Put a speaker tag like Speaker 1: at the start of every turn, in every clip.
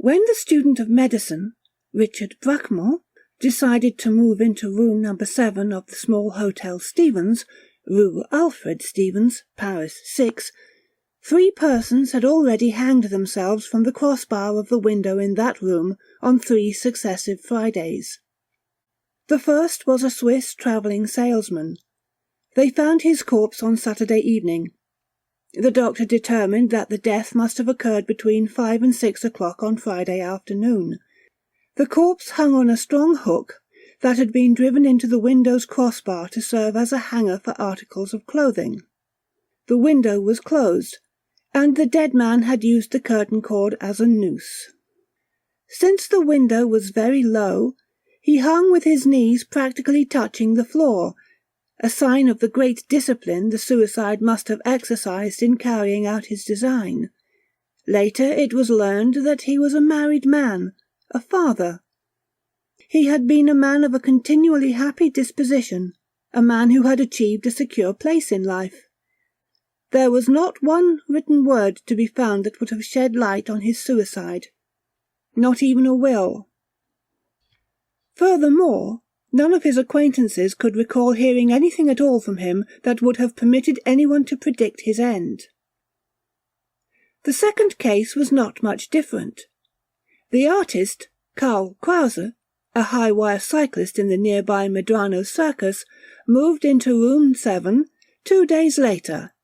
Speaker 1: When the student of medicine, Richard Brackmore, decided to move into room number 7 of the small Hotel Stevens, Rue Alfred Stevens, Paris 6, 3 persons had already hanged themselves from the crossbar of the window in that room on 3 successive Fridays. The first was a Swiss travelling salesman. They found his corpse on Saturday evening. The doctor determined that the death must have occurred between 5 and 6 o'clock on Friday afternoon. The corpse hung on a strong hook that had been driven into the window's crossbar to serve as a hanger for articles of clothing. The window was closed, and the dead man had used the curtain cord as a noose. Since the window was very low, he hung with his knees practically touching the floor, a sign of the great discipline the suicide must have exercised in carrying out his design. Later it was learned that he was a married man, a father. He had been a man of a continually happy disposition, a man who had achieved a secure place in life. There was not one written word to be found that would have shed light on his suicide, not even a will. Furthermore, none of his acquaintances could recall hearing anything at all from him that would have permitted anyone to predict his end. The second case was not much different. The artist, Karl Krause, a high-wire cyclist in the nearby Medrano Circus, moved into room 7 2 days later.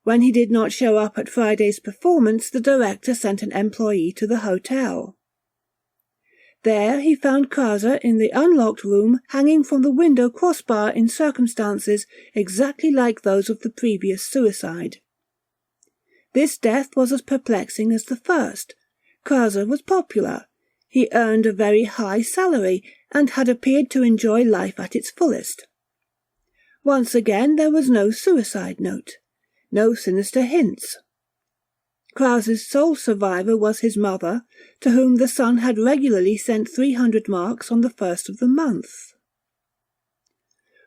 Speaker 1: When he did not show up at Friday's performance, the director sent an employee to the hotel. There he found Krause in the unlocked room, hanging from the window crossbar in circumstances exactly like those of the previous suicide. This death was as perplexing as the first. Krause was popular. He earned a very high salary, and had appeared to enjoy life at its fullest. Once again there was no suicide note, no sinister hints. Krause's sole survivor was his mother, to whom the son had regularly sent 300 marks on the first of the month.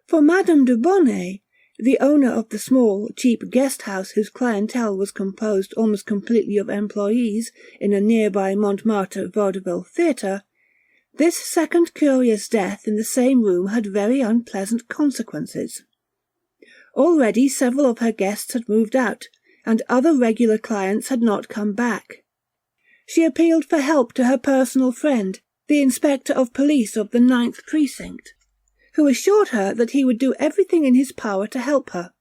Speaker 1: For Madame de Bonnet, the owner of the small, cheap guest-house whose clientele was composed almost completely of employees in a nearby Montmartre vaudeville theatre, this second curious death in the same room had very unpleasant consequences. Already several of her guests had moved out, and other regular clients had not come back. She appealed for help to her personal friend, the inspector of police of the 9th Precinct, who assured her that he would do everything in his power to help her.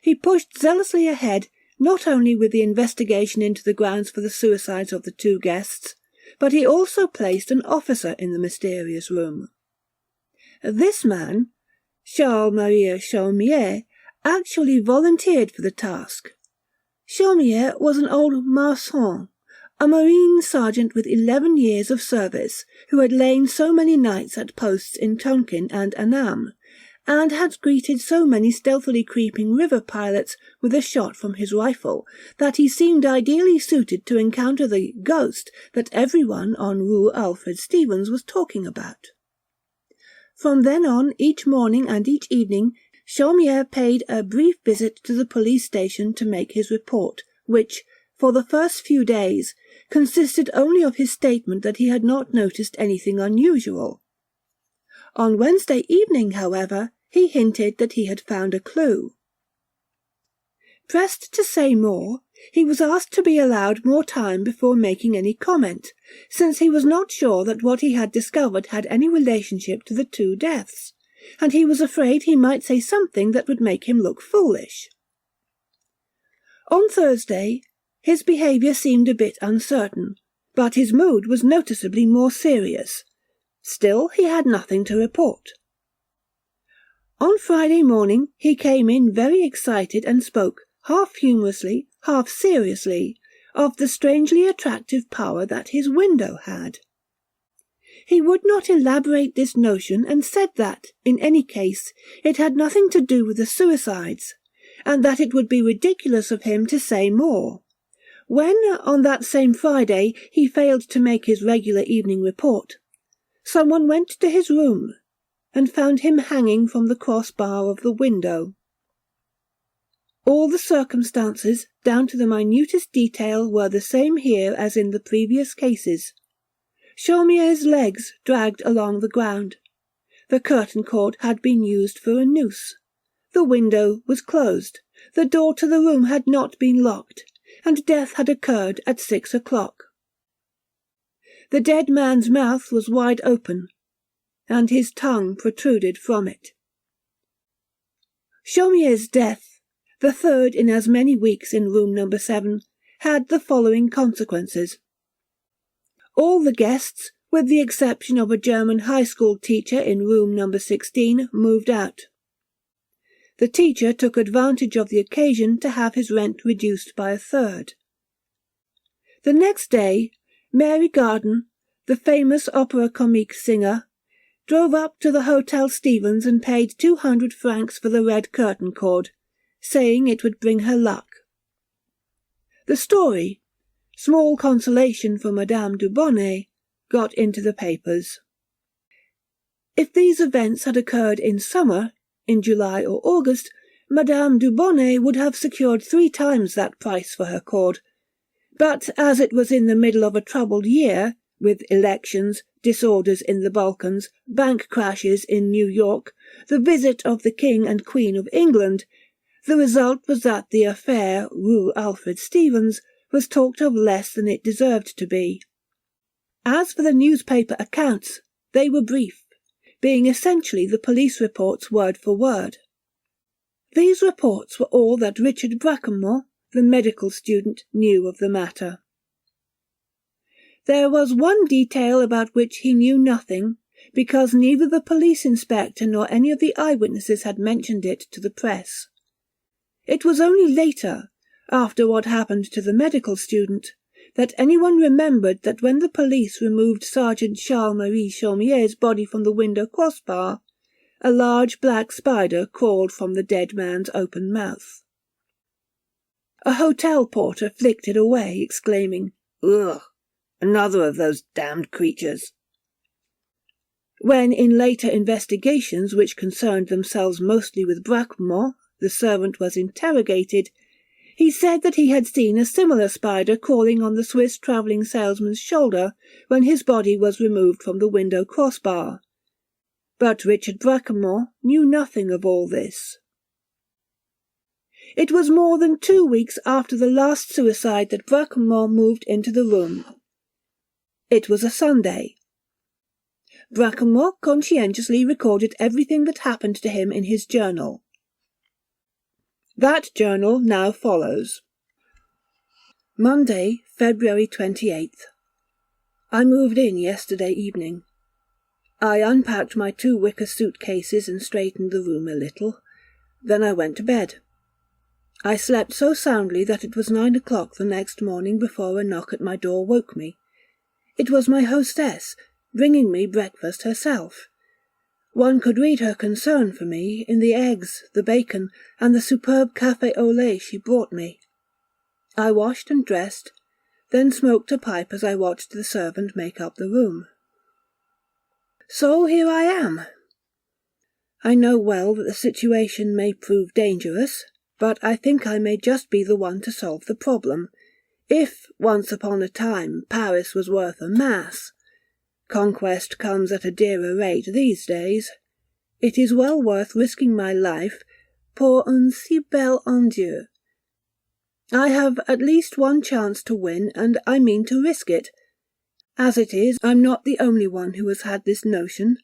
Speaker 1: He pushed zealously ahead, not only with the investigation into the grounds for the suicides of the 2 guests, but he also placed an officer in the mysterious room. This man, Charles-Marie Chaumier, actually volunteered for the task. Chaumier was an old maçon, a marine sergeant with 11 years of service, who had lain so many nights at posts in Tonkin and Annam, and had greeted so many stealthily creeping river pirates with a shot from his rifle, that he seemed ideally suited to encounter the ghost that everyone on Rue Alfred Stevens was talking about. From then on, each morning and each evening, Chaumier paid a brief visit to the police station to make his report, which, for the first few days, consisted only of his statement that he had not noticed anything unusual. On Wednesday evening, however, he hinted that he had found a clue. Pressed to say more, he was asked to be allowed more time before making any comment, since he was not sure that what he had discovered had any relationship to the 2 deaths, and he was afraid he might say something that would make him look foolish. On Thursday, his behaviour seemed a bit uncertain, but his mood was noticeably more serious. Still, he had nothing to report. On Friday morning he came in very excited and spoke, half humorously, half seriously, of the strangely attractive power that his window had. He would not elaborate this notion, and said that, in any case, it had nothing to do with the suicides, and that it would be ridiculous of him to say more. When, on that same Friday, he failed to make his regular evening report, someone went to his room, and found him hanging from the crossbar of the window. All the circumstances down to the minutest detail, were the same here as in the previous cases. Chaumier's legs dragged along the ground. The curtain cord had been used for a noose. The window was closed. The door to the room had not been locked, and death had occurred at 6 o'clock. The dead man's mouth was wide open, and his tongue protruded from it. Chaumier's death, the third in as many weeks in room number 7, had the following consequences. All the guests, with the exception of a German high school teacher in room number 16, moved out. The teacher took advantage of the occasion to have his rent reduced by a third. The next day, Mary Garden, the famous opera comique singer, drove up to the Hotel Stevens and paid 200 francs for the red curtain cord, saying it would bring her luck. The story, small consolation for Madame du Bonnet, got into the papers. If these events had occurred in summer, in July or August, Madame du Bonnet would have secured 3 times that price for her cord. But as it was in the middle of a troubled year, with elections, disorders in the Balkans, bank crashes in New York, the visit of the King and Queen of England, the result was that the affair, Rue Alfred Stevens, was talked of less than it deserved to be. As for the newspaper accounts, they were brief, being essentially the police reports word for word. These reports were all that Richard Bracquemont, the medical student, knew of the matter. There was one detail about which he knew nothing, because neither the police inspector nor any of the eyewitnesses had mentioned it to the press. It was only later, after what happened to the medical student, that anyone remembered that when the police removed Sergeant Charles-Marie Chaumier's body from the window crossbar, a large black spider crawled from the dead man's open mouth. A hotel porter flicked it away, exclaiming, "Ugh, another of those damned creatures." When in later investigations which concerned themselves mostly with Bracquemont, the servant was interrogated, he said that he had seen a similar spider crawling on the Swiss travelling salesman's shoulder when his body was removed from the window crossbar. But Richard Bracquemont knew nothing of all this. It was more than 2 weeks after the last suicide that Bracquemont moved into the room. It was a Sunday. Bracquemont conscientiously recorded everything that happened to him in his journal. That journal now follows. Monday, February 28th. I moved in yesterday evening. I unpacked my 2 wicker suitcases and straightened the room a little. Then I went to bed. I slept so soundly that it was 9 o'clock the next morning before a knock at my door woke me. It was my hostess, bringing me breakfast herself. One could read her concern for me in the eggs, the bacon, and the superb café au lait she brought me. I washed and dressed, then smoked a pipe as I watched the servant make up the room. So here I am. I know well that the situation may prove dangerous, but I think I may just be the one to solve the problem. If, once upon a time, Paris was worth a mass, conquest comes at a dearer rate these days. It is well worth risking my life pour un si bel enjeu. I have at least one chance to win, and I mean to risk it. As it is, I'm not the only one who has had this notion.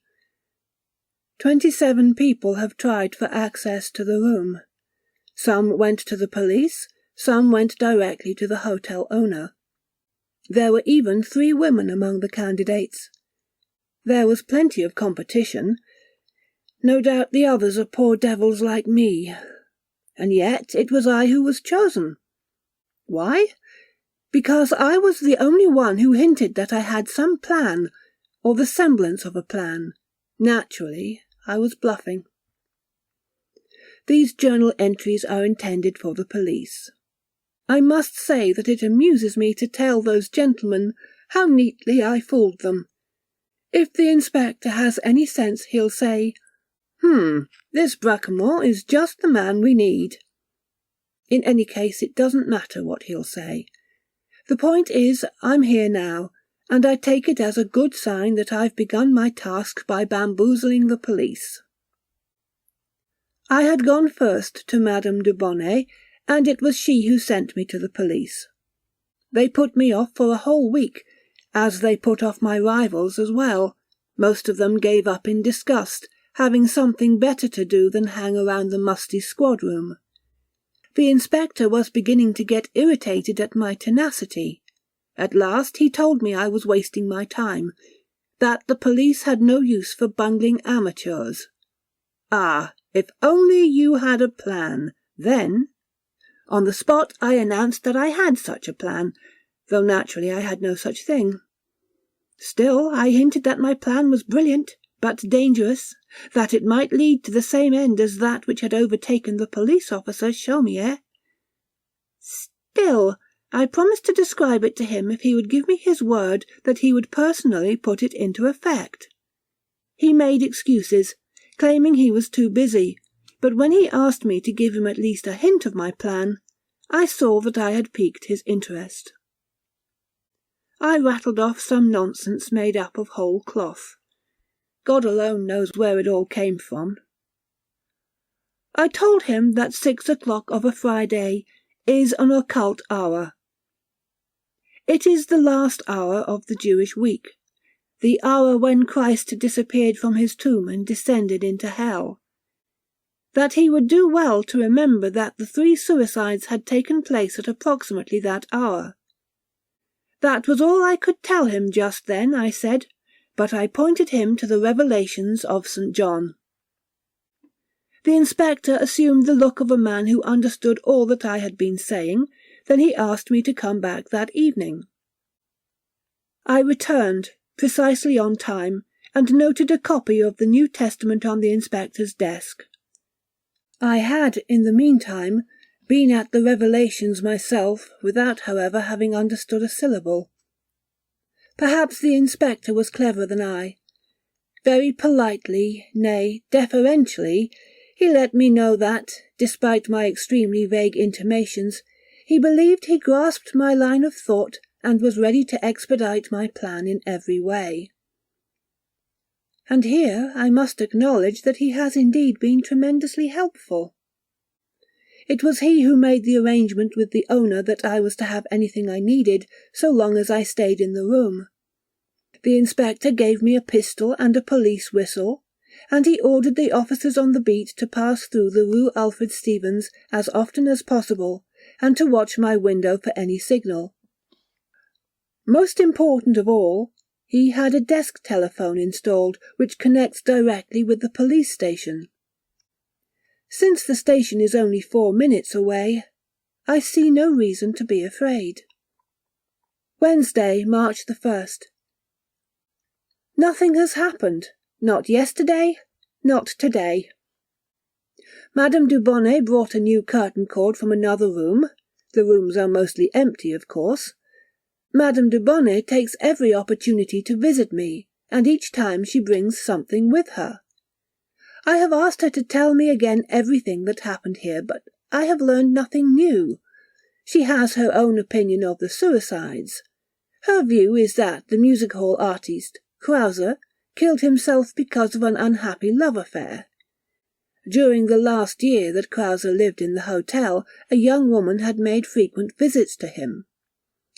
Speaker 1: 27 people have tried for access to the room. Some went to the police, some went directly to the hotel owner. There were even 3 women among the candidates. There was plenty of competition. No doubt the others are poor devils like me. And yet it was I who was chosen. Why? Because I was the only one who hinted that I had some plan, or the semblance of a plan. Naturally, I was bluffing. These journal entries are intended for the police. I must say that it amuses me to tell those gentlemen how neatly I fooled them. If the inspector has any sense, he'll say, this Bracquemont is just the man we need." In any case, it doesn't matter what he'll say. The point is, I'm here now, and I take it as a good sign that I've begun my task by bamboozling the police. I had gone first to Madame du Bonnet, and it was she who sent me to the police. They put me off for a whole week, as they put off my rivals as well. Most of them gave up in disgust, having something better to do than hang around the musty squad-room. The inspector was beginning to get irritated at my tenacity. At last he told me I was wasting my time, that the police had no use for bungling amateurs. Ah, if only you had a plan, then— On the spot I announced that I had such a plan, though naturally I had no such thing. Still, I hinted that my plan was brilliant, but dangerous, that it might lead to the same end as that which had overtaken the police officer Chaumier. Still, I promised to describe it to him if he would give me his word that he would personally put it into effect. He made excuses, claiming he was too busy, but when he asked me to give him at least a hint of my plan, I saw that I had piqued his interest. I rattled off some nonsense made up of whole cloth. God alone knows where it all came from. I told him that 6 o'clock of a Friday is an occult hour. It is the last hour of the Jewish week, the hour when Christ disappeared from his tomb and descended into hell. That he would do well to remember that the 3 suicides had taken place at approximately that hour. That was all I could tell him just then, I said, but I pointed him to the revelations of St. John. The inspector assumed the look of a man who understood all that I had been saying. Then he asked me to come back that evening. I returned, precisely on time, and noted a copy of the New Testament on the inspector's desk. I had, in the meantime, been at the revelations myself, without, however, having understood a syllable. Perhaps the inspector was cleverer than I. Very politely, nay, deferentially, he let me know that, despite my extremely vague intimations, he believed he grasped my line of thought and was ready to expedite my plan in every way. And here I must acknowledge that he has indeed been tremendously helpful. It was he who made the arrangement with the owner that I was to have anything I needed so long as I stayed in the room. The inspector gave me a pistol and a police whistle, and he ordered the officers on the beat to pass through the Rue Alfred Stevens as often as possible, and to watch my window for any signal. Most important of all, he had a desk telephone installed which connects directly with the police station. Since the station is only 4 minutes away, I see no reason to be afraid. Wednesday, March the 1st. Nothing has happened, not yesterday, not today. Madame du Bonnet brought a new curtain cord from another room. The rooms are mostly empty, of course. Madame du Bonnet takes every opportunity to visit me, and each time she brings something with her. I have asked her to tell me again everything that happened here, but I have learned nothing new. She has her own opinion of the suicides. Her view is that the music-hall artiste, Krause, killed himself because of an unhappy love affair. During the last year that Krause lived in the hotel, a young woman had made frequent visits to him.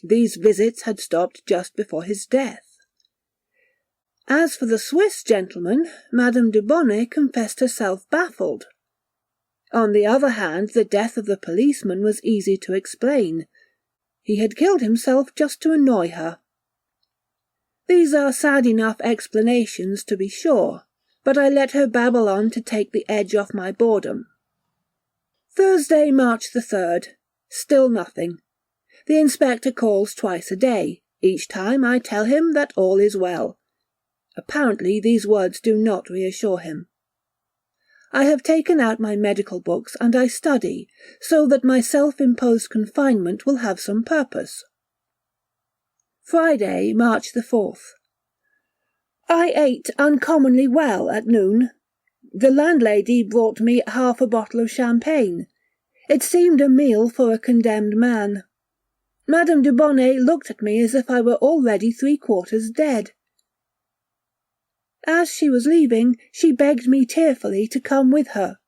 Speaker 1: These visits had stopped just before his death. As for the Swiss gentleman, Madame du Bonnet confessed herself baffled. On the other hand, the death of the policeman was easy to explain. He had killed himself just to annoy her. These are sad enough explanations, to be sure, but I let her babble on to take the edge off my boredom. Thursday, March the 3rd. Still nothing. The inspector calls twice a day. Each time I tell him that all is well. Apparently these words do not reassure him. I have taken out my medical books and I study, so that my self-imposed confinement will have some purpose. Friday, March the 4th. I ate uncommonly well at noon. The landlady brought me half a bottle of champagne. It seemed a meal for a condemned man. Madame du Bonnet looked at me as if I were already 3/4 dead. As she was leaving, she begged me tearfully to come with her,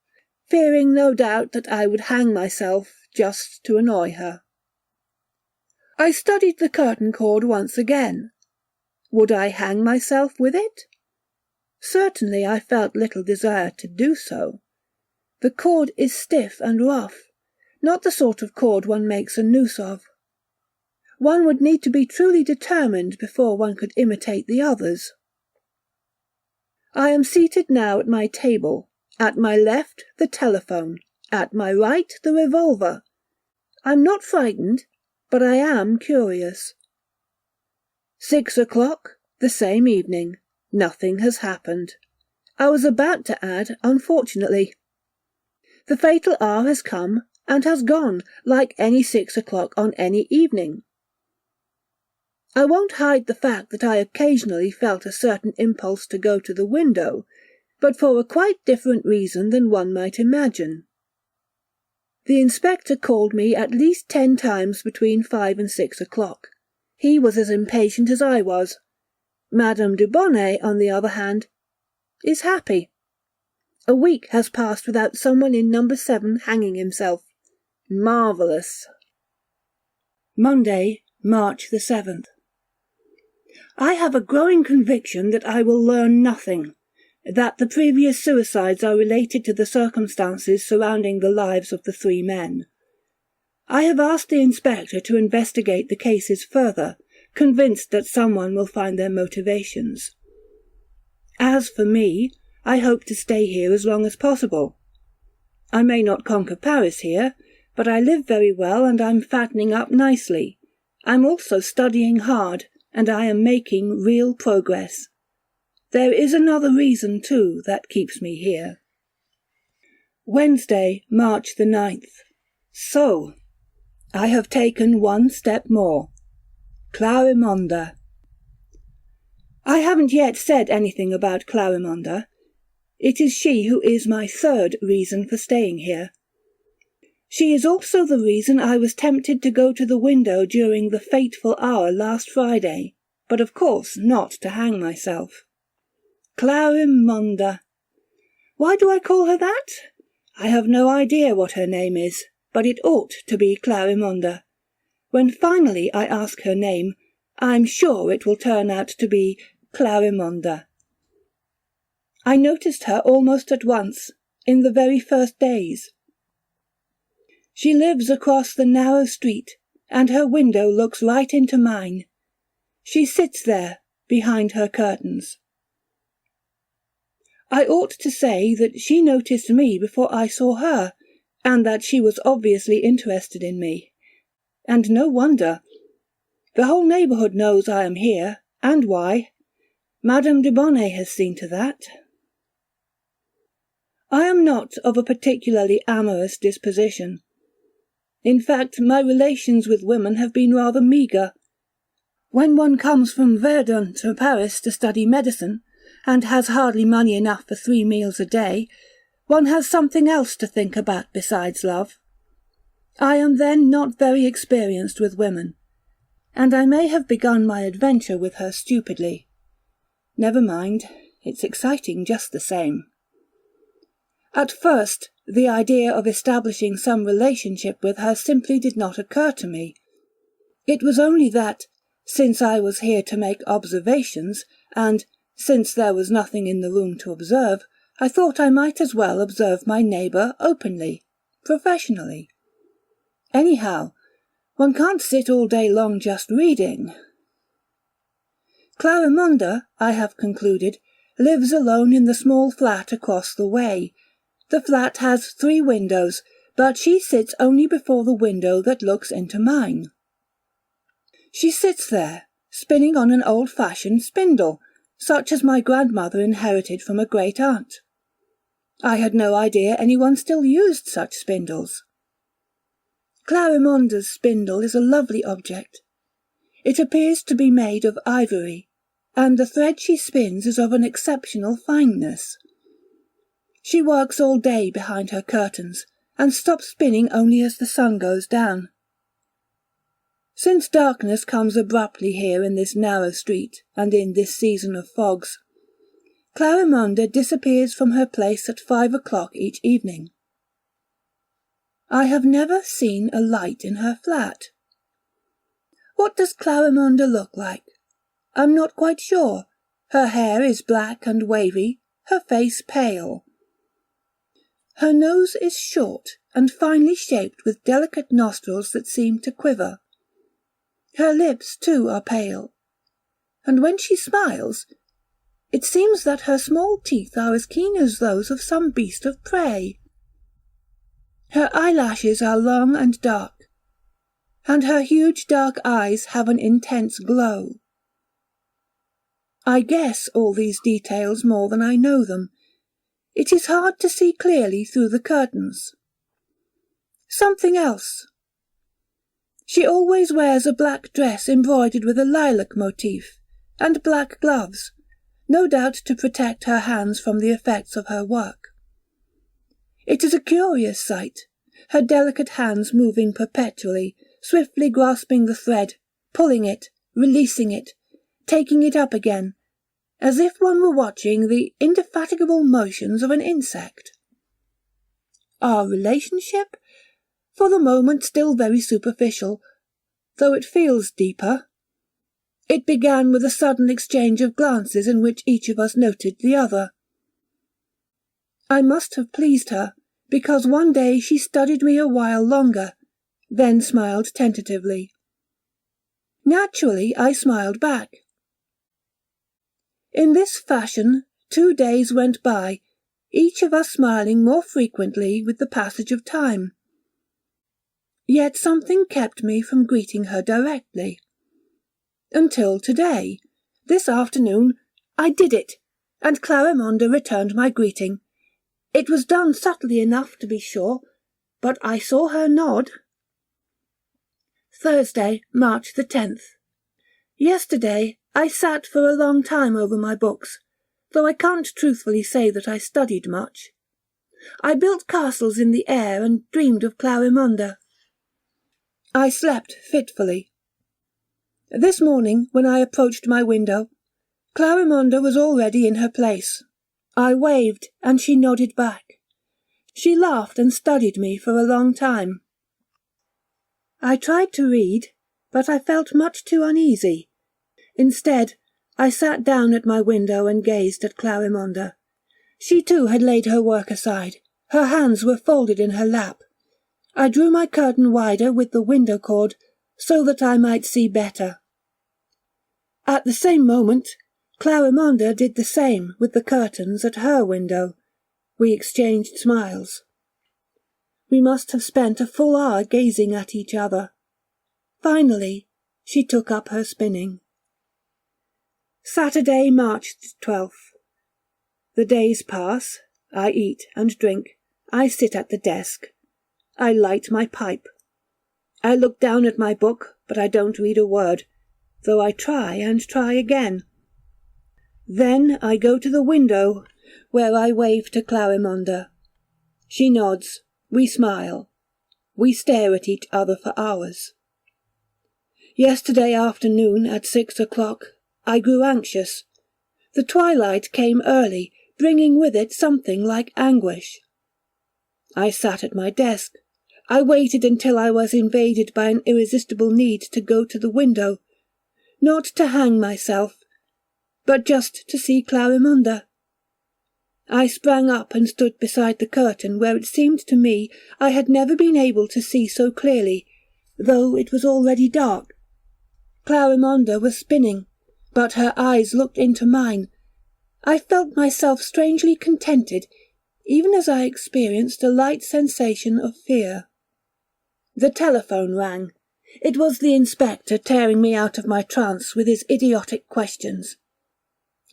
Speaker 1: fearing no doubt that I would hang myself just to annoy her. I studied the curtain cord once again. Would I hang myself with it? Certainly I felt little desire to do so. The cord is stiff and rough, not the sort of cord one makes a noose of. One would need to be truly determined before one could imitate the others. I am seated now at my table. At my left, the telephone. At my right, the revolver. I'm not frightened, but I am curious. 6 o'clock, the same evening. Nothing has happened. I was about to add, unfortunately. The fatal hour has come and has gone, like any 6 o'clock on any evening. I won't hide the fact that I occasionally felt a certain impulse to go to the window, but for a quite different reason than one might imagine. The inspector called me at least 10 times between 5 and 6 o'clock. He was as impatient as I was. Madame du Bonnet, on the other hand, is happy. A week has passed without someone in number 7 hanging himself. Marvellous. Monday, March the 7th. I have a growing conviction that I will learn nothing, that the previous suicides are related to the circumstances surrounding the lives of the 3 men. I have asked the inspector to investigate the cases further, convinced that someone will find their motivations. As for me, I hope to stay here as long as possible. I may not conquer Paris here, but I live very well and I'm fattening up nicely. I'm also studying hard, and I am making real progress. There is another reason, too, that keeps me here. Wednesday, March the 9th. So, I have taken one step more. Clarimonda. I haven't yet said anything about Clarimonda. It is she who is my third reason for staying here. She is also the reason I was tempted to go to the window during the fateful hour last Friday, but of course not to hang myself. Clarimonda. Why do I call her that? I have no idea what her name is, but it ought to be Clarimonda. When finally I ask her name, I'm sure it will turn out to be Clarimonda. I noticed her almost at once, in the very first days. She lives across the narrow street, and her window looks right into mine. She sits there, behind her curtains. I ought to say that she noticed me before I saw her, and that she was obviously interested in me. And no wonder. The whole neighbourhood knows I am here, and why. Madame du Bonnet has seen to that. I am not of a particularly amorous disposition. In fact, my relations with women have been rather meagre. When one comes from Verdun to Paris to study medicine, and has hardly money enough for 3 meals a day, one has something else to think about besides love. I am then not very experienced with women, and I may have begun my adventure with her stupidly. Never mind, it's exciting just the same. At first, the idea of establishing some relationship with her simply did not occur to me. It was only that, since I was here to make observations, and since there was nothing in the room to observe, I thought I might as well observe my neighbour openly, professionally. Anyhow, one can't sit all day long just reading. Clarimonda, I have concluded, lives alone in the small flat across the way. The flat has 3 windows, but she sits only before the window that looks into mine. She sits there, spinning on an old-fashioned spindle, such as my grandmother inherited from a great-aunt. I had no idea anyone still used such spindles. Clarimonda's spindle is a lovely object. It appears to be made of ivory, and the thread she spins is of an exceptional fineness. She works all day behind her curtains, and stop spinning only as the sun goes down. Since darkness comes abruptly here in this narrow street, and in this season of fogs, Clarimonda disappears from her place at 5 o'clock each evening. I have never seen a light in her flat. What does Clarimonda look like? I'm not quite sure. Her hair is black and wavy, her face pale. Her nose is short and finely shaped with delicate nostrils that seem to quiver. Her lips, too, are pale, and when she smiles, it seems that her small teeth are as keen as those of some beast of prey. Her eyelashes are long and dark, and her huge dark eyes have an intense glow. I guess all these details more than I know them. It is hard to see clearly through the curtains. Something else. She always wears a black dress embroidered with a lilac motif, and black gloves, no doubt to protect her hands from the effects of her work. It is a curious sight, her delicate hands moving perpetually, swiftly grasping the thread, pulling it, releasing it, taking it up again, as if one were watching the indefatigable motions of an insect. Our relationship? For the moment still very superficial, though it feels deeper. It began with a sudden exchange of glances in which each of us noted the other. I must have pleased her, because one day she studied me a while longer, then smiled tentatively. Naturally, I smiled back. In this fashion 2 days went by, each of us smiling more frequently with the passage of time. Yet something kept me from greeting her directly. Until today, this afternoon, I did it, and Clarimonda returned my greeting. It was done subtly enough, to be sure, but I saw her nod. Thursday, March the 10th. Yesterday I sat for a long time over my books, though I can't truthfully say that I studied much. I built castles in the air and dreamed of Clarimonda. I slept fitfully. This morning, when I approached my window, Clarimonda was already in her place. I waved, and she nodded back. She laughed and studied me for a long time. I tried to read, but I felt much too uneasy. Instead, I sat down at my window and gazed at Clarimonda. She too had laid her work aside. Her hands were folded in her lap. I drew my curtain wider with the window cord, so that I might see better. At the same moment, Clarimonda did the same with the curtains at her window. We exchanged smiles. We must have spent a full hour gazing at each other. Finally, she took up her spinning. Saturday, March 12th. The days pass. I eat and drink. I sit at the desk. I light my pipe. I look down at my book, but I don't read a word, though I try and try again. Then I go to the window, where I wave to Clarimonda. She nods. We smile. We stare at each other for hours. Yesterday afternoon at 6 o'clock, I grew anxious. The twilight came early, bringing with it something like anguish. I sat at my desk. I waited until I was invaded by an irresistible need to go to the window, not to hang myself, but just to see Clarimonda. I sprang up and stood beside the curtain where it seemed to me I had never been able to see so clearly, though it was already dark. Clarimonda was spinning, but her eyes looked into mine. I felt myself strangely contented, even as I experienced a light sensation of fear. The telephone rang. It was the inspector tearing me out of my trance with his idiotic questions.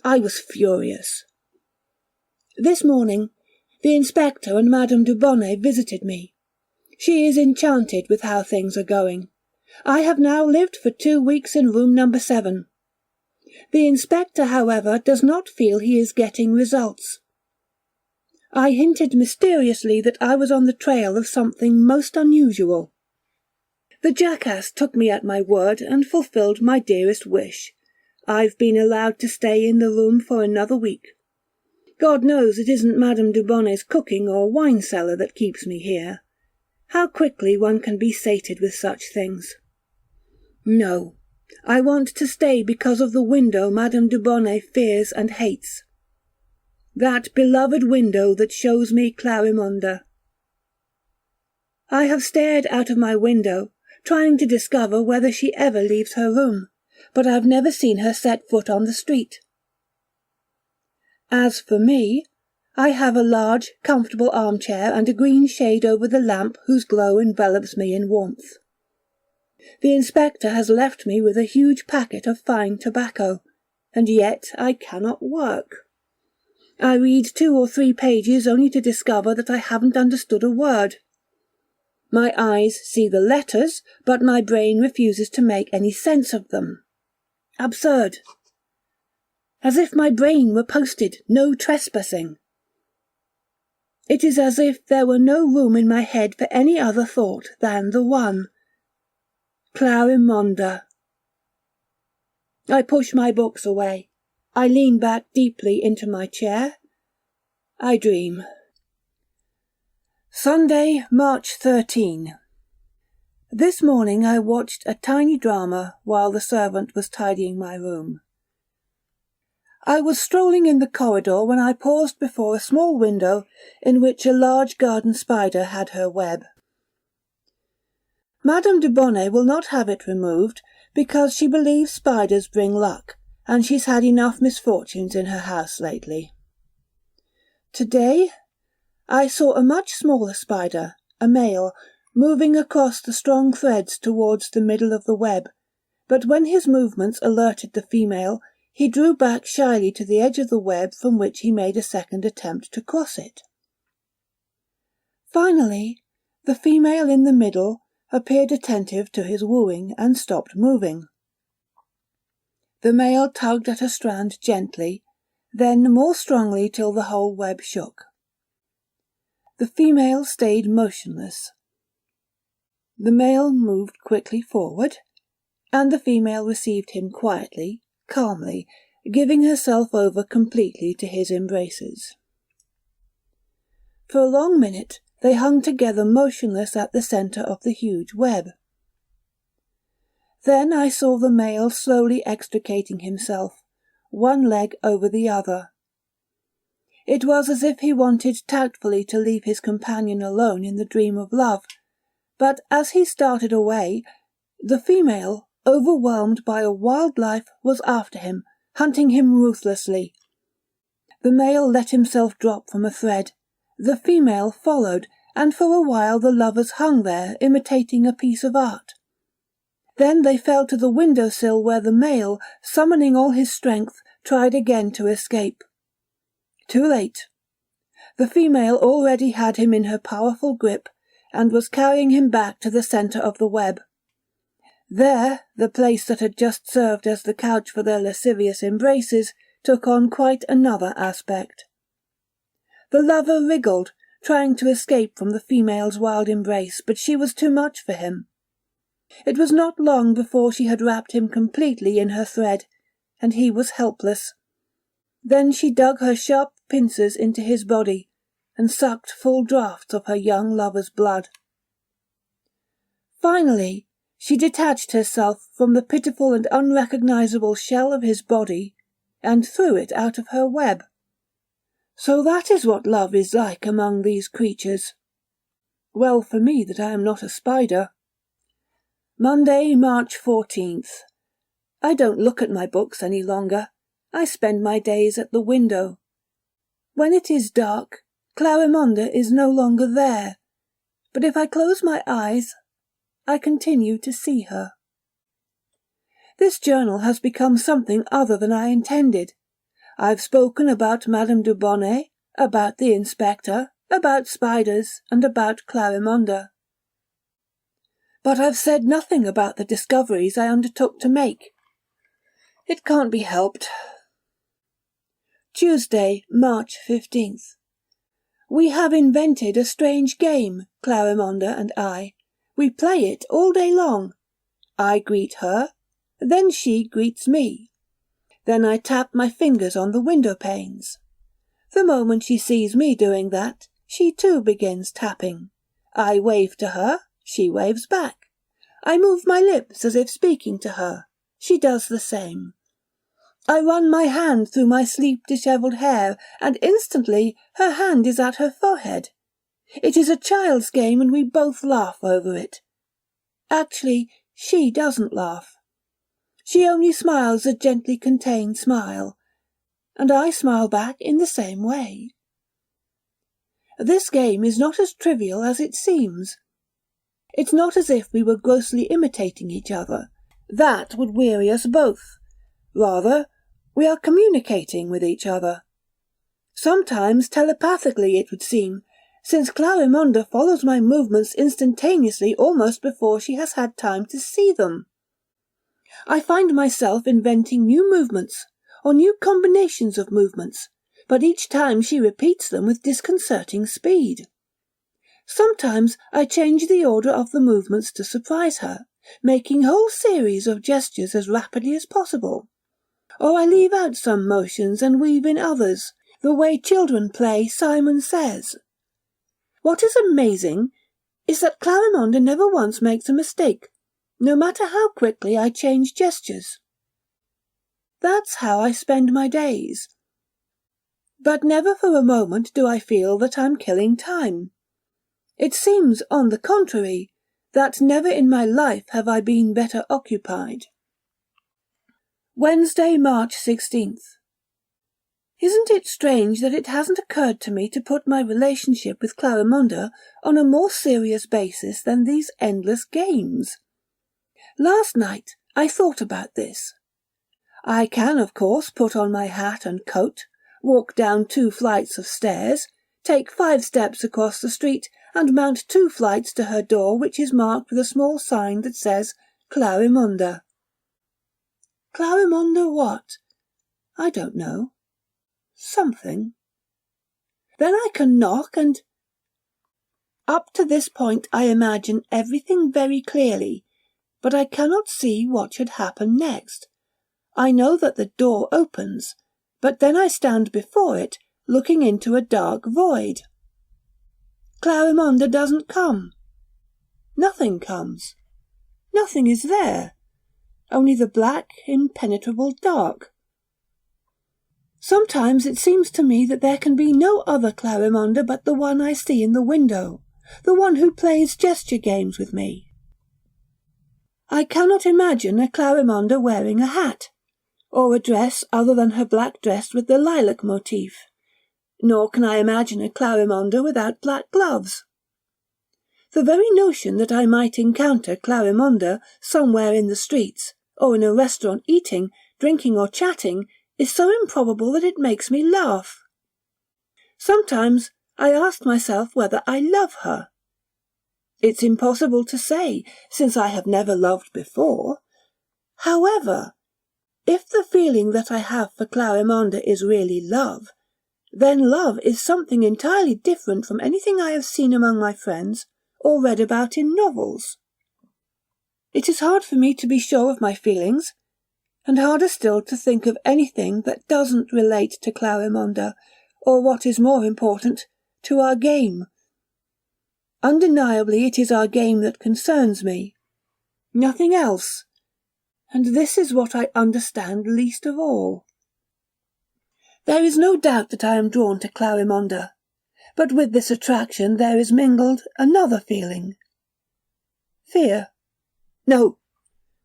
Speaker 1: I was furious. This morning, the inspector and Madame du Bonnet visited me. She is enchanted with how things are going. I have now lived for 2 weeks in room number 7. The inspector, however, does not feel he is getting results. I hinted mysteriously that I was on the trail of something most unusual. The jackass took me at my word and fulfilled my dearest wish. I've been allowed to stay in the room for another week. God knows it isn't Madame Dubonnet's cooking or wine cellar that keeps me here. How quickly one can be sated with such things. No, I want to stay because of the window Madame Dubonnet fears and hates. That beloved window that shows me Clarimonde. I have stared out of my window, trying to discover whether she ever leaves her room, but I've never seen her set foot on the street. As for me, I have a large, comfortable armchair and a green shade over the lamp whose glow envelops me in warmth. The inspector has left me with a huge packet of fine tobacco, and yet I cannot work. I read 2 or 3 pages only to discover that I haven't understood a word. My eyes see the letters, but my brain refuses to make any sense of them. Absurd. As if my brain were posted, no trespassing. It is as if there were no room in my head for any other thought than the one. Clarimonde. I push my books away. I lean back deeply into my chair. I dream. Sunday, March 13. This morning I watched a tiny drama while the servant was tidying my room. I was strolling in the corridor when I paused before a small window in which a large garden spider had her web. Madame Dubonnet will not have it removed because she believes spiders bring luck, and she's had enough misfortunes in her house lately. Today, I saw a much smaller spider, a male, moving across the strong threads towards the middle of the web, but when his movements alerted the female, he drew back shyly to the edge of the web from which he made a second attempt to cross it. Finally, the female in the middle appeared attentive to his wooing and stopped moving. The male tugged at a strand gently, then more strongly till the whole web shook. The female stayed motionless. The male moved quickly forward, and the female received him quietly, calmly, giving herself over completely to his embraces. For a long minute they hung together motionless at the centre of the huge web. Then I saw the male slowly extricating himself, one leg over the other. It was as if he wanted tactfully to leave his companion alone in the dream of love, but as he started away, the female, overwhelmed by a wild life, was after him, hunting him ruthlessly. The male let himself drop from a thread. The female followed, and for a while the lovers hung there, imitating a piece of art. Then they fell to the window-sill where the male, summoning all his strength, tried again to escape. Too late. The female already had him in her powerful grip, and was carrying him back to the centre of the web. There, the place that had just served as the couch for their lascivious embraces took on quite another aspect. The lover wriggled, trying to escape from the female's wild embrace, but she was too much for him. It was not long before she had wrapped him completely in her thread, and he was helpless. Then she dug her sharp pincers into his body, and sucked full draughts of her young lover's blood. Finally, she detached herself from the pitiful and unrecognizable shell of his body, and threw it out of her web. So that is what love is like among these creatures. Well for me that I am not a spider. Monday, March 14th. I don't look at my books any longer. I spend my days at the window. When it is dark, Clarimonde is no longer there, but if I close my eyes, I continue to see her. This journal has become something other than I intended. I've spoken about Madame Dubonnet, about the inspector, about spiders, and about Clarimonde. But I've said nothing about the discoveries I undertook to make. It can't be helped. Tuesday, March 15th. We have invented a strange game, Clarimonda and I. We play it all day long. I greet her, then she greets me. Then I tap my fingers on the window panes. The moment she sees me doing that, she too begins tapping. I wave to her, she waves back. I move my lips as if speaking to her. She does the same. I run my hand through my sleep-dishevelled hair, and instantly her hand is at her forehead. It is a child's game, and we both laugh over it. Actually, she doesn't laugh. She only smiles a gently contained smile, and I smile back in the same way. This game is not as trivial as it seems. It's not as if we were grossly imitating each other. That would weary us both. Rather, we are communicating with each other. Sometimes telepathically, it would seem, since Clarimonda follows my movements instantaneously almost before she has had time to see them. I find myself inventing new movements, or new combinations of movements, but each time she repeats them with disconcerting speed. Sometimes I change the order of the movements to surprise her, making whole series of gestures as rapidly as possible. Or I leave out some motions and weave in others, the way children play Simon Says. What is amazing is that Clarimonda never once makes a mistake, no matter how quickly I change gestures. That's how I spend my days. But never for a moment do I feel that I'm killing time. It seems, on the contrary, that never in my life have I been better occupied. Wednesday, March 16th. Isn't it strange that it hasn't occurred to me to put my relationship with Clarimonda on a more serious basis than these endless games? Last night I thought about this. I can, of course, put on my hat and coat, walk down 2 flights of stairs, take 5 steps across the street, and mount 2 flights to her door, which is marked with a small sign that says Clarimonda. Clarimonda what? I don't know. Something. Then I can knock and... Up to this point I imagine everything very clearly, but I cannot see what should happen next. I know that the door opens, but then I stand before it, looking into a dark void. Clarimonda doesn't come. Nothing comes. Nothing is there. Only the black, impenetrable dark. Sometimes it seems to me that there can be no other Clarimonda but the one I see in the window, the one who plays gesture games with me. I cannot imagine a Clarimonda wearing a hat, or a dress other than her black dress with the lilac motif, nor can I imagine a Clarimonda without black gloves. The very notion that I might encounter Clarimonda somewhere in the streets, or in a restaurant eating, drinking or chatting, is so improbable that it makes me laugh. Sometimes I ask myself whether I love her. It's impossible to say, since I have never loved before. However, if the feeling that I have for Clarimonda is really love, then love is something entirely different from anything I have seen among my friends or read about in novels. It is hard for me to be sure of my feelings, and harder still to think of anything that doesn't relate to Clarimonda, or what is more important, to our game. Undeniably it is our game that concerns me. Nothing else. And this is what I understand least of all. There is no doubt that I am drawn to Clarimonda, but with this attraction there is mingled another feeling. Fear. No,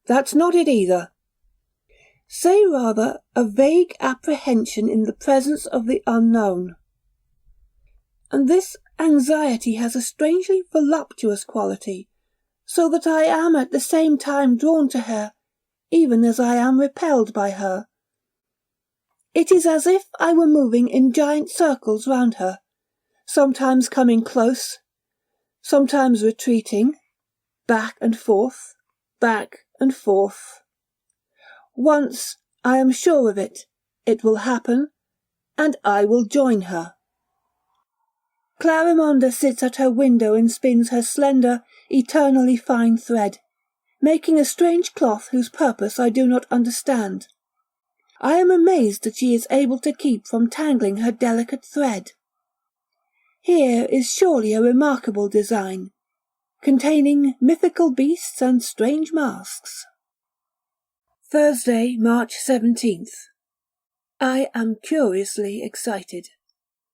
Speaker 1: that's not it either. Say rather a vague apprehension in the presence of the unknown. And this anxiety has a strangely voluptuous quality, so that I am at the same time drawn to her, even as I am repelled by her. It is as if I were moving in giant circles round her, sometimes coming close, sometimes retreating, back and forth, back and forth. Once, I am sure of it, it will happen, and I will join her. Clarimonda sits at her window and spins her slender, eternally fine thread, making a strange cloth whose purpose I do not understand. I am amazed that she is able to keep from tangling her delicate thread. Here is surely a remarkable design, containing mythical beasts and strange masks. Thursday, March 17th. I am curiously excited.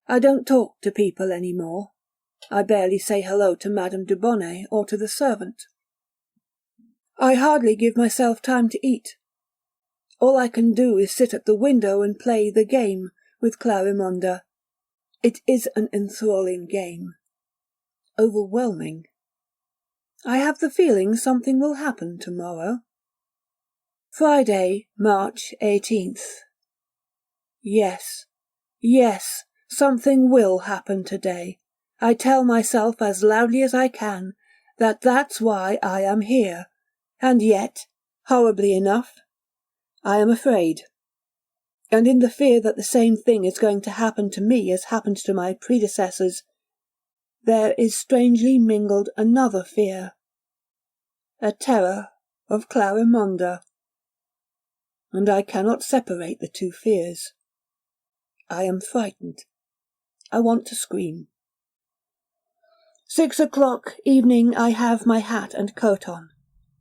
Speaker 1: I don't talk to people any more. I barely say hello to Madame de Bonnet or to the servant. I hardly give myself time to eat. All I can do is sit at the window and play the game with Clarimonda. It is an enthralling game. Overwhelming. I have the feeling something will happen tomorrow. Friday, March 18th. Yes, something will happen today. I tell myself as loudly as I can that that's why I am here, and yet, horribly enough, I am afraid. And in the fear that the same thing is going to happen to me as happened to my predecessors, there is strangely mingled another fear, a terror of Clarimonda. And I cannot separate the two fears. I am frightened. I want to scream. 6 o'clock evening. I have my hat and coat on.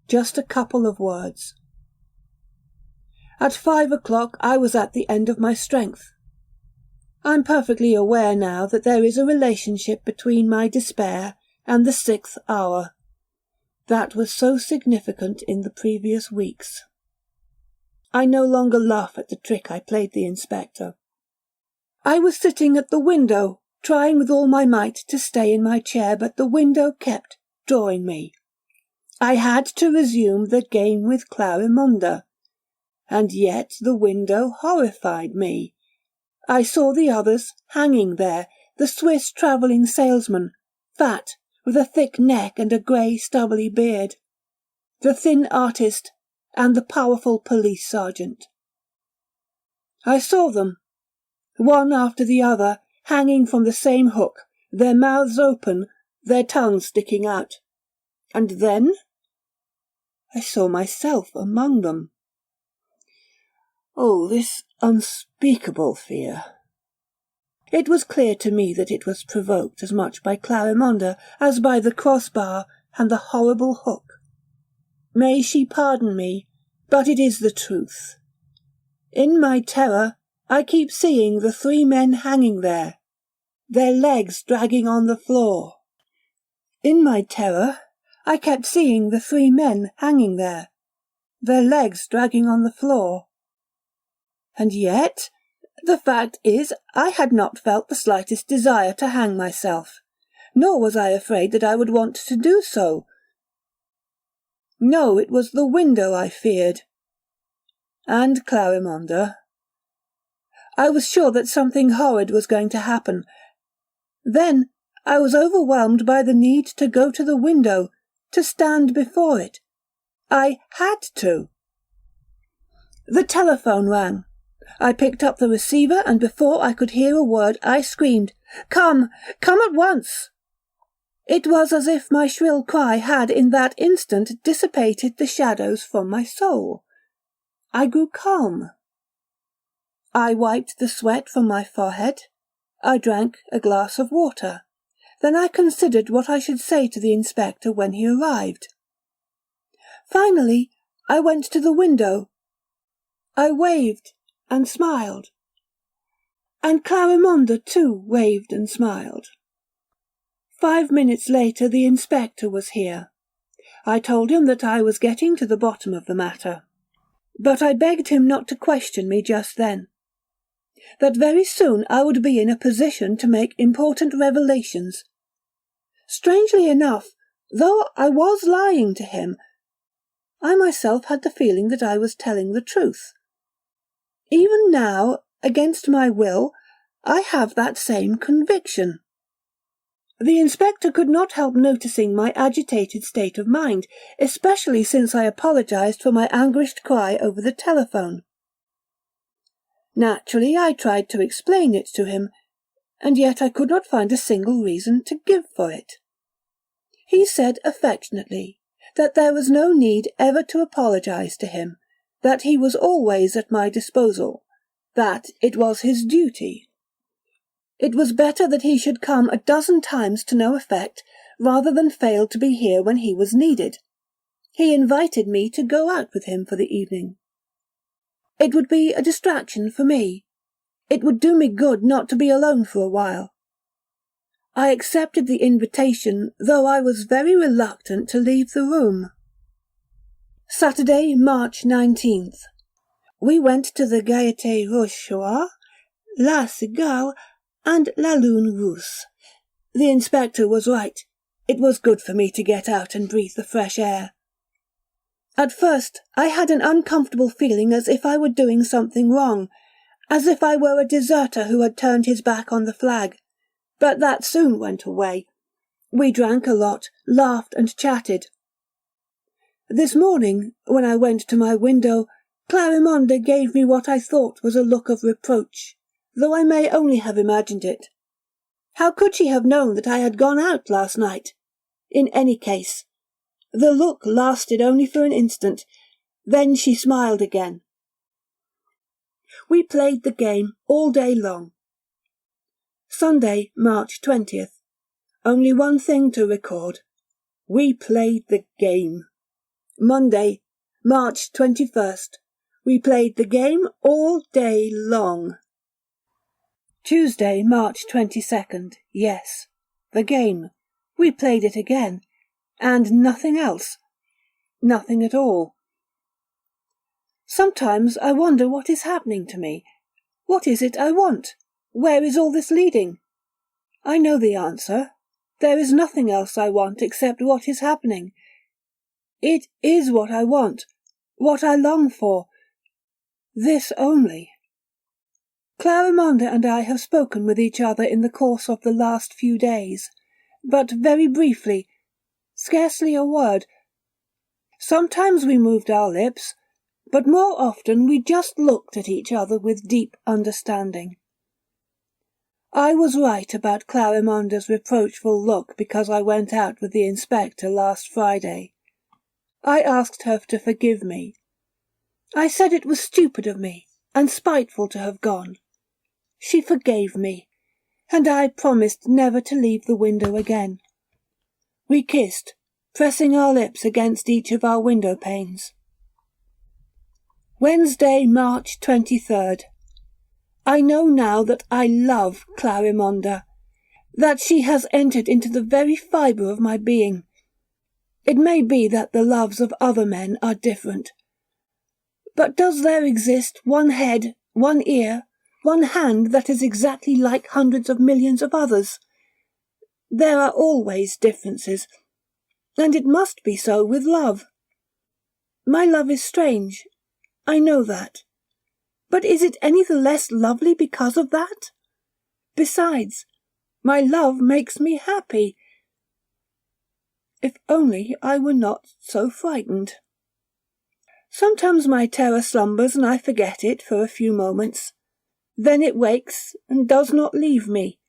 Speaker 1: Just a couple of words. At 5 o'clock I was at the end of my strength. I'm perfectly aware now that there is a relationship between my despair and the 6th hour. That was so significant in the previous weeks. I no longer laugh at the trick I played the inspector. I was sitting at the window, trying with all my might to stay in my chair, but the window kept drawing me. I had to resume the game with Clarimonda, and yet the window horrified me. I saw the others hanging there, the Swiss travelling salesman, fat, with a thick neck and a grey stubbly beard, the thin artist, and the powerful police sergeant. I saw them, one after the other, hanging from the same hook, their mouths open, their tongues sticking out. And then I saw myself among them. Oh, this unspeakable fear! It was clear to me that it was provoked as much by Clarimonda as by the crossbar and the horrible hook. May she pardon me, but it is the truth. In my terror, I keep seeing the 3 men hanging there, their legs dragging on the floor. In my terror, I kept seeing the 3 men hanging there, their legs dragging on the floor. And yet, the fact is, I had not felt the slightest desire to hang myself, nor was I afraid that I would want to do so. No, it was the window I feared. And Clarimonda. I was sure that something horrid was going to happen. Then I was overwhelmed by the need to go to the window, to stand before it. I had to. The telephone rang. I picked up the receiver, and before I could hear a word, I screamed, "Come! Come at once!" It was as if my shrill cry had in that instant dissipated the shadows from my soul. I grew calm. I wiped the sweat from my forehead. I drank a glass of water. Then I considered what I should say to the inspector when he arrived. Finally, I went to the window. I waved and smiled. And Clarimonda, too, waved and smiled. 5 minutes later the inspector was here. I told him that I was getting to the bottom of the matter, but I begged him not to question me just then. That very soon I would be in a position to make important revelations. Strangely enough, though I was lying to him, I myself had the feeling that I was telling the truth. Even now, against my will, I have that same conviction. The inspector could not help noticing my agitated state of mind, especially since I apologized for my anguished cry over the telephone. Naturally, I tried to explain it to him, and yet I could not find a single reason to give for it. He said affectionately that there was no need ever to apologize to him, that he was always at my disposal, that it was his duty. It was better that he should come a dozen times to no effect, rather than fail to be here when he was needed. He invited me to go out with him for the evening. It would be a distraction for me. It would do me good not to be alone for a while. I accepted the invitation, though I was very reluctant to leave the room. Saturday, March 19th. We went to the Gaieté Rochechouart, La Cigale, and La Lune Rousse. The inspector was right. It was good for me to get out and breathe the fresh air. At first, I had an uncomfortable feeling as if I were doing something wrong, as if I were a deserter who had turned his back on the flag. But that soon went away. We drank a lot, laughed and chatted. This morning, when I went to my window, Clarimonde gave me what I thought was a look of reproach, though I may only have imagined it. How could she have known that I had gone out last night? In any case, the look lasted only for an instant, then she smiled again. We played the game all day long. Sunday, March 20th. Only one thing to record. We played the game. Monday, March 21st. We played the game all day long. Tuesday, March 22nd. Yes, the game. We played it again. And nothing else. Nothing at all. Sometimes I wonder what is happening to me. What is it I want? Where is all this leading? I know the answer. There is nothing else I want except what is happening. It is what I want, what I long for. This only. Clarimonde and I have spoken with each other in the course of the last few days, but very briefly, scarcely a word. Sometimes we moved our lips, but more often we just looked at each other with deep understanding. I was right about Clarimonde's reproachful look because I went out with the inspector last Friday. I asked her to forgive me. I said it was stupid of me and spiteful to have gone. She forgave me, and I promised never to leave the window again. We kissed, pressing our lips against each of our window panes. Wednesday, March 23rd. I know now that I love Clarimonde, that she has entered into the very fibre of my being. It may be that the loves of other men are different. But does there exist one head, one ear, one hand that is exactly like hundreds of millions of others? There are always differences, and it must be so with love. My love is strange, I know that. But is it any the less lovely because of that? Besides, my love makes me happy. If only I were not so frightened. Sometimes my terror slumbers and I forget it for a few moments. Then it wakes and does not leave me.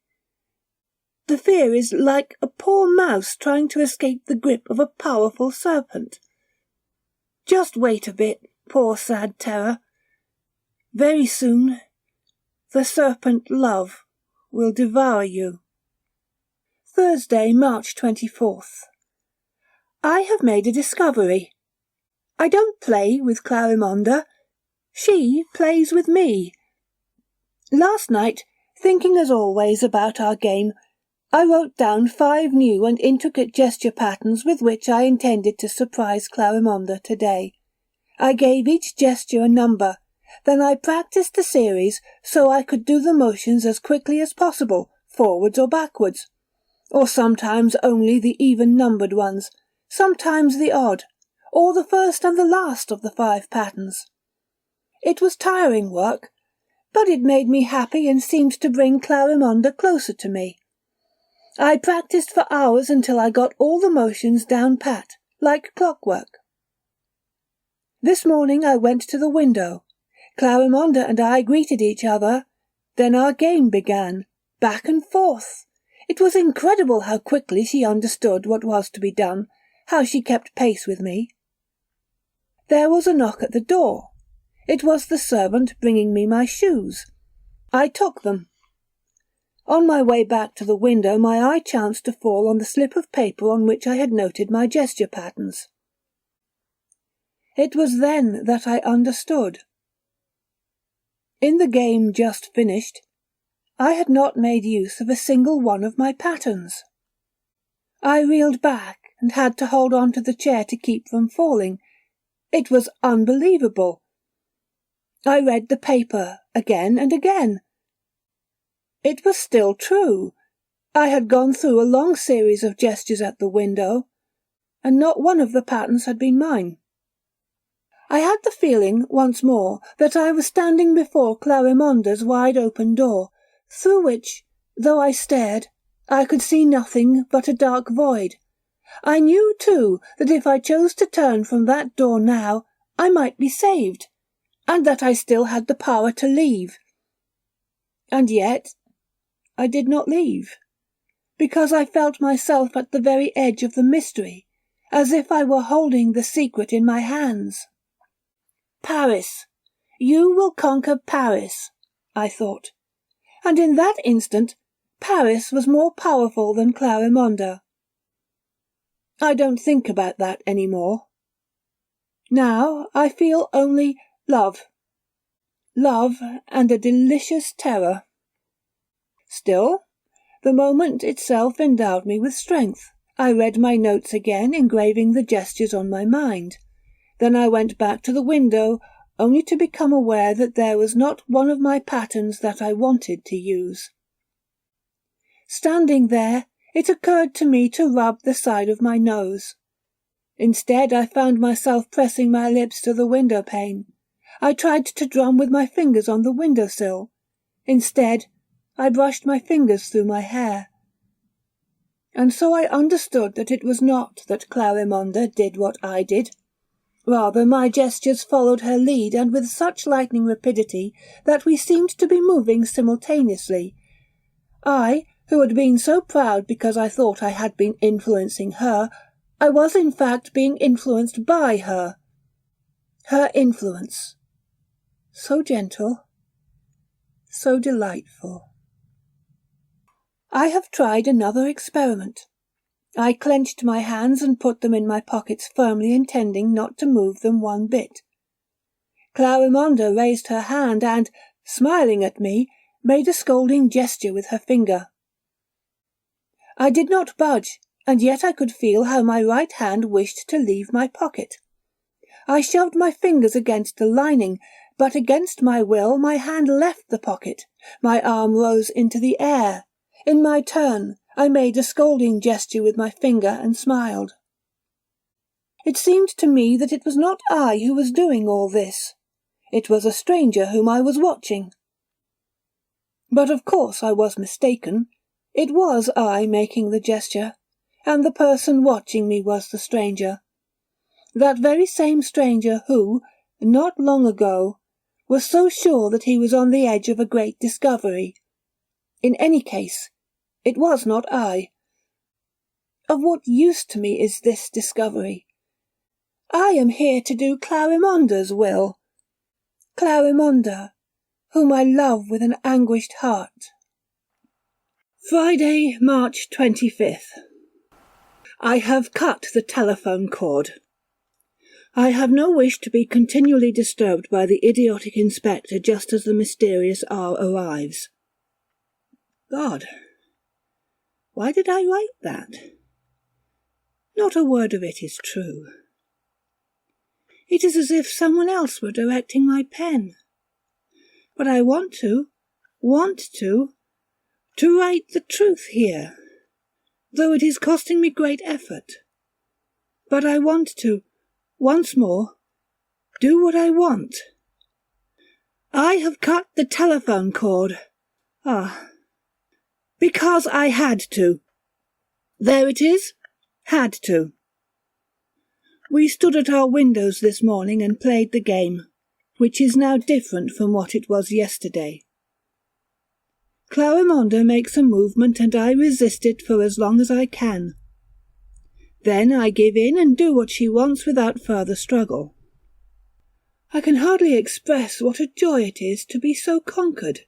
Speaker 1: The fear is like a poor mouse trying to escape the grip of a powerful serpent. Just wait a bit, poor sad terror. Very soon, the serpent love will devour you. Thursday, March 24th. I have made a discovery. I don't play with Clarimonde. She plays with me. Last night, thinking as always about our game, I wrote down 5 new and intricate gesture patterns with which I intended to surprise Clarimonde today. I gave each gesture a number. Then I practiced the series so I could do the motions as quickly as possible, forwards or backwards, or sometimes only the even-numbered ones, sometimes the odd, or the first and the last of the 5 patterns. It was tiring work, but it made me happy and seemed to bring Clarimonde closer to me. I practiced for hours until I got all the motions down pat, like clockwork. This morning I went to the window. Clarimonde and I greeted each other. Then our game began. back and forth. It was incredible how quickly she understood what was to be done, how she kept pace with me. There was a knock at the door. It was the servant bringing me my shoes. I took them. On my way back to the window my eye chanced to fall on the slip of paper on which I had noted my gesture patterns. It was then that I understood. In the game just finished, I had not made use of a single one of my patterns. I reeled back and had to hold on to the chair to keep from falling. It was unbelievable. I read the paper again and again. It was still true. I had gone through a long series of gestures at the window, and not one of the patterns had been mine. I had the feeling, once more, that I was standing before Clarimonde's wide-open door, through which, though I stared, I could see nothing but a dark void. I knew, too, that if I chose to turn from that door now, I might be saved, and that I still had the power to leave. And yet I did not leave, because I felt myself at the very edge of the mystery, as if I were holding the secret in my hands. Paris, you will conquer Paris, I thought, and in that instant Paris was more powerful than Clarimonde. I don't think about that any more. Now I feel only love and a delicious terror. Still, the moment itself endowed me with strength. I read my notes again, engraving the gestures on my mind. Then I went back to the window, only to become aware that there was not one of my patterns that I wanted to use. Standing there, it occurred to me to rub the side of my nose. Instead, I found myself pressing my lips to the window pane. I tried to drum with my fingers on the window-sill. Instead, I brushed my fingers through my hair. And so I understood that it was not that Clarimonde did what I did. Rather, my gestures followed her lead, and with such lightning rapidity that we seemed to be moving simultaneously. I, who had been so proud because I thought I had been influencing her, I was in fact being influenced by her. Her influence. So gentle, so delightful. I have tried another experiment. I clenched my hands and put them in my pockets firmly, intending not to move them one bit. Clarimonde raised her hand and, smiling at me, made a scolding gesture with her finger. I did not budge, and yet I could feel how my right hand wished to leave my pocket. I shoved my fingers against the lining, but against my will my hand left the pocket. My arm rose into the air. In my turn, I made a scolding gesture with my finger and smiled. It seemed to me that it was not I who was doing all this. It was a stranger whom I was watching. But of course I was mistaken. It was I making the gesture, and the person watching me was the stranger. That very same stranger who, not long ago, was so sure that he was on the edge of a great discovery. In any case, it was not I. Of what use to me is this discovery? I am here to do Clarimonde's will. Clarimonde, whom I love with an anguished heart. Friday, March 25th. I have cut the telephone cord. I have no wish to be continually disturbed by the idiotic inspector just as the mysterious hour arrives. God, why did I write that? Not a word of it is true. It is as if someone else were directing my pen. But I want to write the truth here, though it is costing me great effort. But I want to, once more, do what I want. I have cut the telephone cord. Because I had to. There it is. Had to. We stood at our windows this morning and played the game, which is now different from what it was yesterday. Clarimonda makes a movement and I resist it for as long as I can. Then I give in and do what she wants without further struggle. I can hardly express what a joy it is to be so conquered,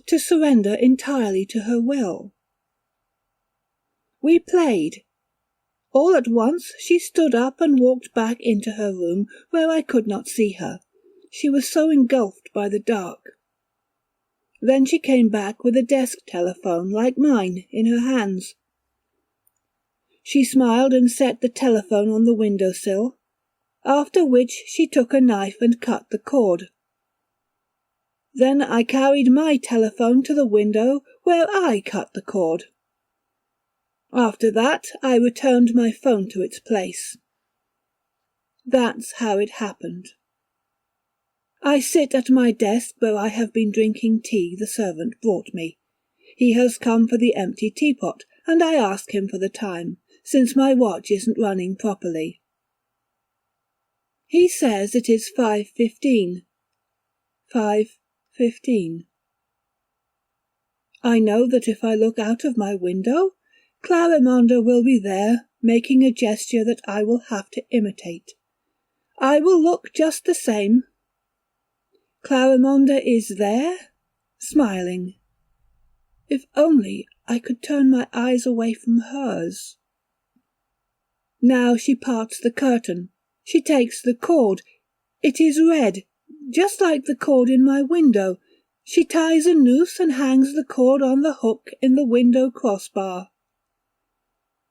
Speaker 1: to surrender entirely to her will. We played. All at once she stood up and walked back into her room, where I could not see her. She was so engulfed by the dark. Then she came back with a desk telephone like mine in her hands. She smiled and set the telephone on the window-sill, after which she took a knife and cut the cord. Then I carried my telephone to the window, where I cut the cord. After that I returned my phone to its place. That's how it happened. I sit at my desk where I have been drinking tea the servant brought me. He has come for the empty teapot, and I ask him for the time, since my watch isn't running properly. He says it is 5:15. 5:15. I know that if I look out of my window, Clarimonda will be there, making a gesture that I will have to imitate. I will look just the same. Clarimonda is there, smiling. If only I could turn my eyes away from hers. Now she parts the curtain. She takes the cord. It is red, just like the cord in my window. She ties a noose and hangs the cord on the hook in the window crossbar.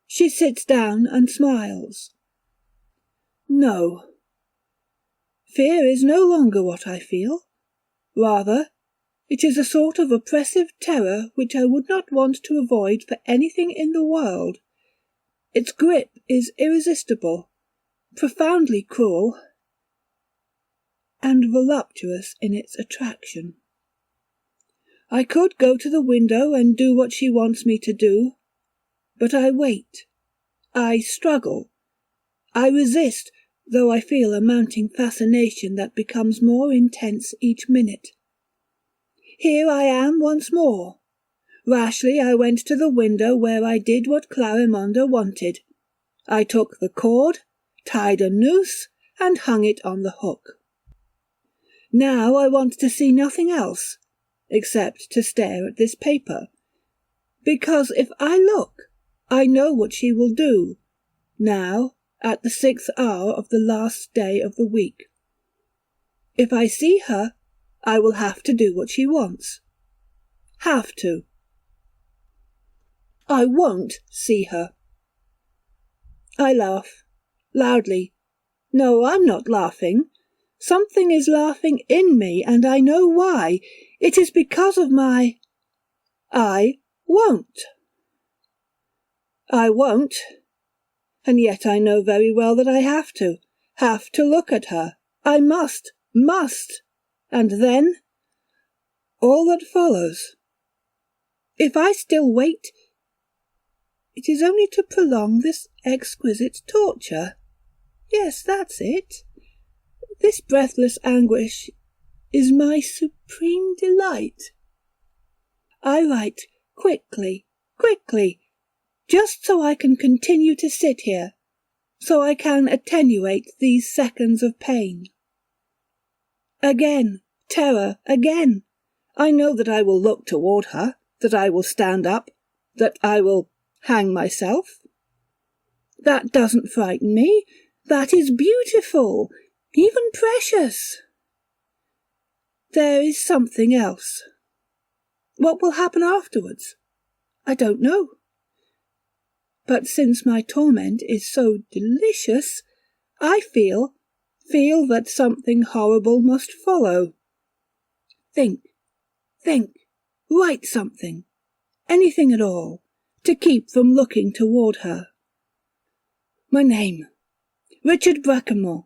Speaker 1: She sits down and smiles. No. Fear is no longer what I feel. Rather, it is a sort of oppressive terror which I would not want to avoid for anything in the world. Its grip is irresistible, profoundly cruel, and voluptuous in its attraction. I could go to the window and do what she wants me to do, but I wait. I struggle. I resist, though I feel a mounting fascination that becomes more intense each minute. Here I am once more. Rashly I went to the window where I did what Clarimonda wanted. I took the cord, tied a noose, and hung it on the hook. Now I want to see nothing else, except to stare at this paper, because if I look, I know what she will do, now, at the 6th hour of the last day of the week. If I see her, I will have to do what she wants. Have to. I won't see her. I laugh, loudly. No, I'm not laughing. Something is laughing in me, and I know why. It is because of I won't. I won't, and yet I know very well that I have to look at her. I must, and then all that follows. If I still wait, it is only to prolong this exquisite torture. Yes, that's it. This breathless anguish is my supreme delight. I write quickly, just so I can continue to sit here, so I can attenuate these seconds of pain. Again, terror, again. I know that I will look toward her, that I will stand up, that I will hang myself. That doesn't frighten me. That is beautiful, even precious. There is something else. What will happen afterwards? I don't know. But since my torment is so delicious, I feel that something horrible must follow. Think, write something, anything at all, to keep from looking toward her. My name, Richard Brackemore.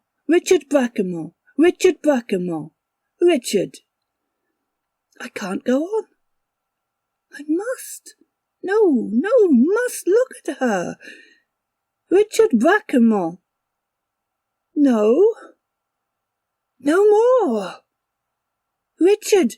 Speaker 1: I can't go on. I must. No, must look at her. Richard Brackemore. No more. Richard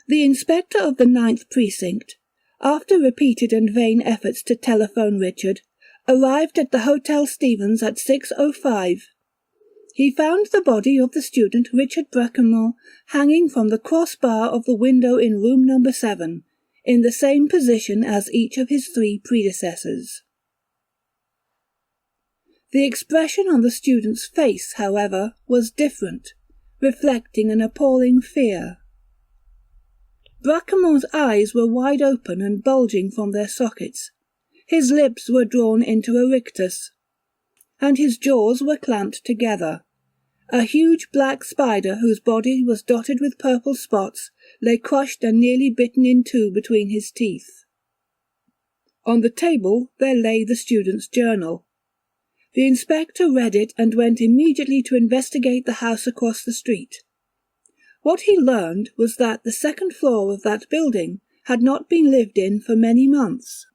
Speaker 1: The inspector of the 9th Precinct, after repeated and vain efforts to telephone Richard, arrived at the Hotel Stevens at 6:05. He found the body of the student Richard Bracquemont hanging from the crossbar of the window in room number 7, in the same position as each of his 3 predecessors. The expression on the student's face, however, was different, reflecting an appalling fear. Bracquemont's eyes were wide open and bulging from their sockets, his lips were drawn into a rictus, and his jaws were clamped together. A huge black spider, whose body was dotted with purple spots, lay crushed and nearly bitten in two between his teeth. On the table there lay the student's journal. The inspector read it and went immediately to investigate the house across the street. What he learned was that the second floor of that building had not been lived in for many months.